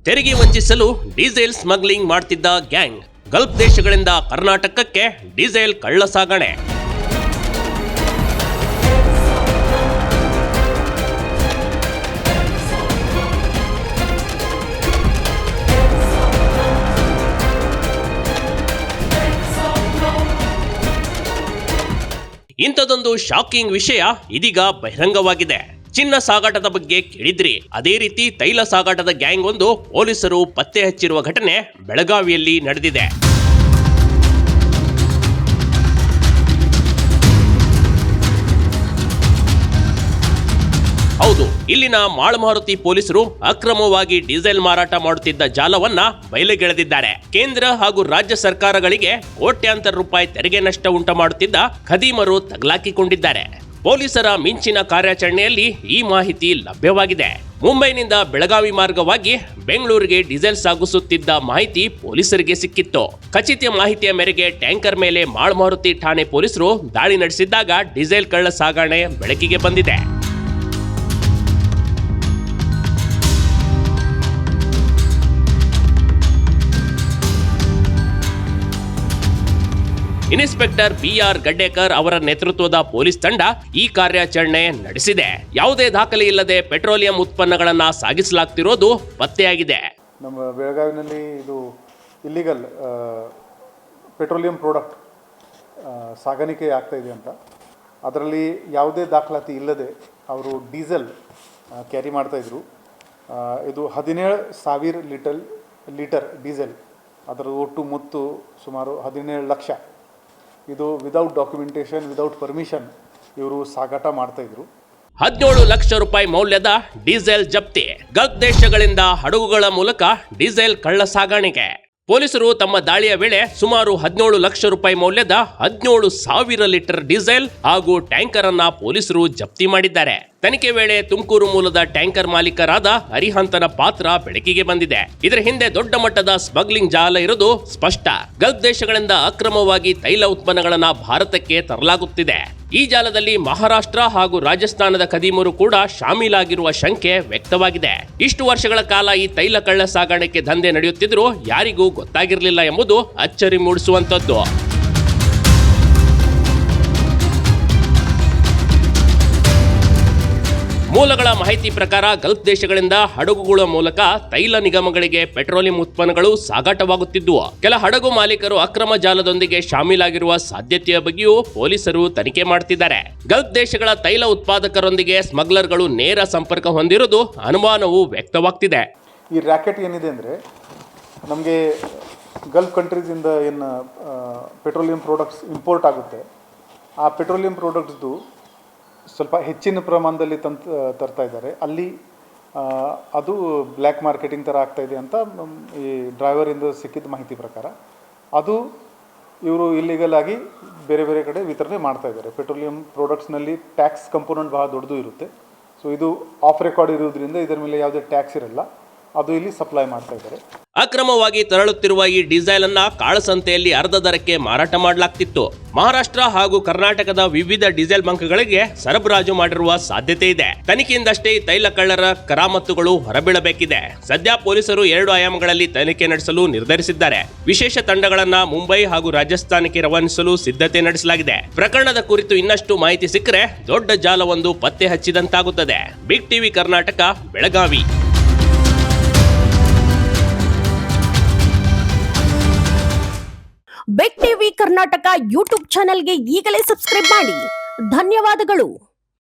ತೆರಿಗೆ ವಂಚಿಸಲು diesel smuggling ಮಾಡ್ತಿದ್ದ gang. Gulf ದೇಶಗಳಿಂದ ಕರ್ನಾಟಕಕ್ಕೆ ಡೀಸೆಲ್ ಕಳ್ಳ ಸಾಗಣೆ. ಇಂಥದೊಂದು ಶಾಕಿಂಗ್ ವಿಷಯ ಇದೀಗ ಬಹಿರಂಗವಾಗಿದೆ. ಚಿನ್ನ ಸಾಗಾಟದ ಬಗ್ಗೆ ಕೇಳಿದ್ರಿ, ಅದೇ ರೀತಿ ತೈಲ ಸಾಗಾಟದ ಗ್ಯಾಂಗ್ ಒಂದು ಪೊಲೀಸರು ಪತ್ತೆ ಹಚ್ಚಿರುವ ಘಟನೆ ಬೆಳಗಾವಿಯಲ್ಲಿ ನಡೆದಿದೆ. ಹೌದು, ಇಲ್ಲಿನ ಮಾಳಮಾರುತಿ ಪೊಲೀಸರು ಅಕ್ರಮವಾಗಿ ಡೀಸೆಲ್ ಮಾರಾಟ ಮಾಡುತ್ತಿದ್ದ ಜಾಲವನ್ನ ಬಯಲಿಗೆಳೆದಿದ್ದಾರೆ. ಕೇಂದ್ರ ಹಾಗೂ ರಾಜ್ಯ ಸರ್ಕಾರಗಳಿಗೆ ಕೋಟ್ಯಾಂತರ ರೂಪಾಯಿ ತೆರಿಗೆ ನಷ್ಟ ಉಂಟು ಮಾಡುತ್ತಿದ್ದ ಖದೀಮರು ತಗಲಾಕಿಕೊಂಡಿದ್ದಾರೆ. ಪೊಲೀಸರ ಮಿಂಚಿನ ಕಾರ್ಯಾಚರಣೆಯಲ್ಲಿ ಈ ಮಾಹಿತಿ ಲಭ್ಯವಾಗಿದೆ. ಮುಂಬೈನಿಂದ ಬೆಳಗಾವಿ ಮಾರ್ಗವಾಗಿ ಬೆಂಗಳೂರಿಗೆ ಡೀಸೆಲ್ ಸಾಗಿಸುತ್ತಿದ್ದ ಮಾಹಿತಿ ಪೊಲೀಸರಿಗೆ ಸಿಕ್ಕಿತ್ತು. ಖಚಿತ ಮಾಹಿತಿಯ ಮೇರೆಗೆ ಟ್ಯಾಂಕರ್ ಮೇಲೆ ಮಾಳಮಾರುತಿ ಠಾಣೆ ಪೊಲೀಸರು ದಾಳಿ ನಡೆಸಿದ್ದಾಗ ಡೀಸೆಲ್ ಕಳ್ಳ ಸಾಗಣೆ ಬೆಳಕಿಗೆ ಬಂದಿದೆ. ಇನ್ಸ್ಪೆಕ್ಟರ್ BR ಗಡ್ಡೇಕರ್ ಅವರ ನೇತೃತ್ವದ ಪೊಲೀಸ್ ತಂಡ ಈ ಕಾರ್ಯಾಚರಣೆ ನಡೆಸಿದೆ. ಯಾವುದೇ ದಾಖಲೆ ಇಲ್ಲದೆ ಪೆಟ್ರೋಲಿಯಂ ಉತ್ಪನ್ನಗಳನ್ನು ಸಾಗಿಸಲಾಗ್ತಿರೋದು ಪತ್ತೆಯಾಗಿದೆ. ನಮ್ಮ ಬೆಳಗಾವಿನಲ್ಲಿ ಇದು ಇಲ್ಲಿಗಲ್ ಪೆಟ್ರೋಲಿಯಂ ಪ್ರಾಡಕ್ಟ್ ಸಾಗಾಣಿಕೆ ಆಗ್ತಾ ಇದೆ ಅಂತ, ಅದರಲ್ಲಿ ಯಾವುದೇ ದಾಖಲಾತಿ ಇಲ್ಲದೆ ಅವರು ಡೀಸೆಲ್ ಕ್ಯಾರಿ ಮಾಡ್ತಾಯಿದ್ರು. ಇದು 17,000 ಲೀಟರ್ ಡೀಸೆಲ್, ಅದರ ಒಟ್ಟು ಮೊತ್ತ ಸುಮಾರು 17 ಲಕ್ಷ. ಇದು ವಿದೌಟ್ ಡಾಕ್ಯುಮೆಂಟೇಶನ್, ವಿದೌಟ್ ಪರ್ಮಿಷನ್ ಇವರು ಸಾಗಾಟ ಮಾಡ್ತಾಯಿದ್ರು. 17 ಲಕ್ಷ ರೂಪಾಯಿ ಮೌಲ್ಯದ ಡೀಸೆಲ್ ಜಪ್ತಿ. ಗಲ್ಫ್ ದೇಶಗಳಿಂದ ಹಡಗುಗಳ ಮೂಲಕ ಡೀಸೆಲ್ ಕಳ್ಳ ಸಾಗಾಣಿಕೆ. ಪೊಲೀಸರು ತಮ್ಮ ದಾಳಿಯ ವೇಳೆ ಸುಮಾರು 17 ಲಕ್ಷ ರೂಪಾಯಿ ಮೌಲ್ಯದ 17,000 ಲೀಟರ್ ಡೀಸೆಲ್ ಹಾಗೂ ಟ್ಯಾಂಕರ್ ಅನ್ನ ಪೊಲೀಸರು ಜಪ್ತಿ ಮಾಡಿದ್ದಾರೆ. ತನಿಖೆ ವೇಳೆ ತುಮಕೂರು ಮೂಲದ ಟ್ಯಾಂಕರ್ ಮಾಲೀಕರಾದ ಅರಿಹಂತನ ಪಾತ್ರ ಬೆಳಕಿಗೆ ಬಂದಿದೆ. ಇದರ ಹಿಂದೆ ದೊಡ್ಡ ಮಟ್ಟದ ಸ್ಮಗ್ಲಿಂಗ್ ಜಾಲ ಇರುವುದು ಸ್ಪಷ್ಟ. ಗಲ್ಫ್ ದೇಶಗಳಿಂದ ಅಕ್ರಮವಾಗಿ ತೈಲ ಉತ್ಪನ್ನಗಳನ್ನ ಭಾರತಕ್ಕೆ ತರಲಾಗುತ್ತಿದೆ. ಈ ಜಾಲದಲ್ಲಿ ಮಹಾರಾಷ್ಟ್ರ ಹಾಗೂ ರಾಜಸ್ಥಾನದ ಖದೀಮರು ಕೂಡ ಶಾಮೀಲಾಗಿರುವ ಶಂಕೆ ವ್ಯಕ್ತವಾಗಿದೆ. ಇಷ್ಟು ವರ್ಷಗಳ ಕಾಲ ಈ ತೈಲ ಕಳ್ಳ ಸಾಗಾಣಿಕೆ ದಂಧೆ ನಡೆಯುತ್ತಿದ್ರೂ ಯಾರಿಗೂ ಗೊತ್ತಾಗಿರಲಿಲ್ಲ ಎಂಬುದು ಅಚ್ಚರಿ ಮೂಡಿಸುವಂತದ್ದು. ಮೂಲಗಳ ಮಾಹಿತಿ ಪ್ರಕಾರ ಗಲ್ಫ್ ದೇಶಗಳಿಂದ ಹಡಗುಗಳ ಮೂಲಕ ತೈಲ ನಿಗಮಗಳಿಗೆ ಪೆಟ್ರೋಲಿಯಂ ಉತ್ಪನ್ನಗಳು ಸಾಗಾಟವಾಗುತ್ತಿದ್ದುವು. ಕೆಲ ಹಡಗು ಮಾಲೀಕರು ಅಕ್ರಮ ಜಾಲದೊಂದಿಗೆ ಶಾಮೀಲಾಗಿರುವ ಸಾಧ್ಯತೆಯ ಬಗ್ಗೆಯೂ ಪೊಲೀಸರು ತನಿಖೆ ಮಾಡುತ್ತಿದ್ದಾರೆ. ಗಲ್ಫ್ ದೇಶಗಳ ತೈಲ ಉತ್ಪಾದಕರೊಂದಿಗೆ ಸ್ಮಗ್ಲರ್ಗಳು ನೇರ ಸಂಪರ್ಕ ಹೊಂದಿರುವುದು ಅನುಮಾನವು ವ್ಯಕ್ತವಾಗ್ತಿದೆ. ಈ ರ್ಯಾಕೆಟ್ ಏನಿದೆ ಅಂದರೆ, ನಮಗೆ ಗಲ್ಫ್ ಕಂಟ್ರೀಸಿಂದ ಏನು ಪೆಟ್ರೋಲಿಯಂ ಪ್ರಾಡಕ್ಟ್ಸ್ ಇಂಪೋರ್ಟ್ ಆಗುತ್ತೆ, ಆ ಪೆಟ್ರೋಲಿಯಂ ಪ್ರಾಡಕ್ಟ್ಸ್ದು ಸ್ವಲ್ಪ ಹೆಚ್ಚಿನ ಪ್ರಮಾಣದಲ್ಲಿ ತರ್ತಾ ಇದ್ದಾರೆ. ಅಲ್ಲಿ ಅದು ಬ್ಲ್ಯಾಕ್ ಮಾರ್ಕೆಟಿಂಗ್ ಥರ ಆಗ್ತಾಯಿದೆ ಅಂತ ಈ ಡ್ರೈವರಿಂದ ಸಿಕ್ಕಿದ ಮಾಹಿತಿ ಪ್ರಕಾರ ಅದು ಇವರು ಇಲ್ಲಿಗಲ್ ಆಗಿ ಬೇರೆ ಬೇರೆ ಕಡೆ ವಿತರಣೆ ಮಾಡ್ತಾ ಇದ್ದಾರೆ. ಪೆಟ್ರೋಲಿಯಂ ಪ್ರಾಡಕ್ಟ್ಸ್ನಲ್ಲಿ ಟ್ಯಾಕ್ಸ್ ಕಂಪೋನೆಂಟ್ ಬಹಳ ದೊಡ್ಡದು ಇರುತ್ತೆ. ಸೊ ಇದು ಆಫ್ ರೆಕಾರ್ಡ್ ಇರೋದ್ರಿಂದ ಇದರ ಮೇಲೆ ಯಾವುದೇ ಟ್ಯಾಕ್ಸ್ ಇರಲ್ಲ, ಅದು ಇಲ್ಲಿ ಸಪ್ಲೈ ಮಾಡ್ತಾ ಇದ್ದಾರೆ. ಅಕ್ರಮವಾಗಿ ತರಳುತ್ತಿರುವ ಈ ಡೀಸೆಲ್ ಅನ್ನ ಕಾಳಸಂತೆಯಲ್ಲಿ ಅರ್ಧ ದರಕ್ಕೆ ಮಾರಾಟ ಮಾಡಲಾಗ್ತಿತ್ತು. ಮಹಾರಾಷ್ಟ್ರ ಹಾಗೂ ಕರ್ನಾಟಕದ ವಿವಿಧ ಡೀಸೆಲ್ ಬಂಕ್ಗಳಿಗೆ ಸರಬರಾಜು ಮಾಡಿರುವ ಸಾಧ್ಯತೆ ಇದೆ. ತನಿಖೆಯಿಂದಷ್ಟೇ ಈ ತೈಲ ಕಳ್ಳರ ಕರಾಮತ್ತುಗಳು ಹೊರಬೀಳಬೇಕಿದೆ. ಸದ್ಯ ಪೊಲೀಸರು 2 ಆಯಾಮಗಳಲ್ಲಿ ತನಿಖೆ ನಡೆಸಲು ನಿರ್ಧರಿಸಿದ್ದಾರೆ. ವಿಶೇಷ ತಂಡಗಳನ್ನ ಮುಂಬೈ ಹಾಗೂ ರಾಜಸ್ಥಾನಕ್ಕೆ ರವಾನಿಸಲು ಸಿದ್ಧತೆ ನಡೆಸಲಾಗಿದೆ. ಪ್ರಕರಣದ ಕುರಿತು ಇನ್ನಷ್ಟು ಮಾಹಿತಿ ಸಿಕ್ಕರೆ ದೊಡ್ಡ ಜಾಲವೊಂದು ಪತ್ತೆ ಹಚ್ಚಿದಂತಾಗುತ್ತದೆ. Big TV Karnataka, Belagavi. Big TV Karnataka YouTube ಚಾನೆಲ್ಗೆ ಈಗಲೇ ಸಬ್ಸ್ಕ್ರೈಬ್ ಮಾಡಿ. ಧನ್ಯವಾದಗಳು.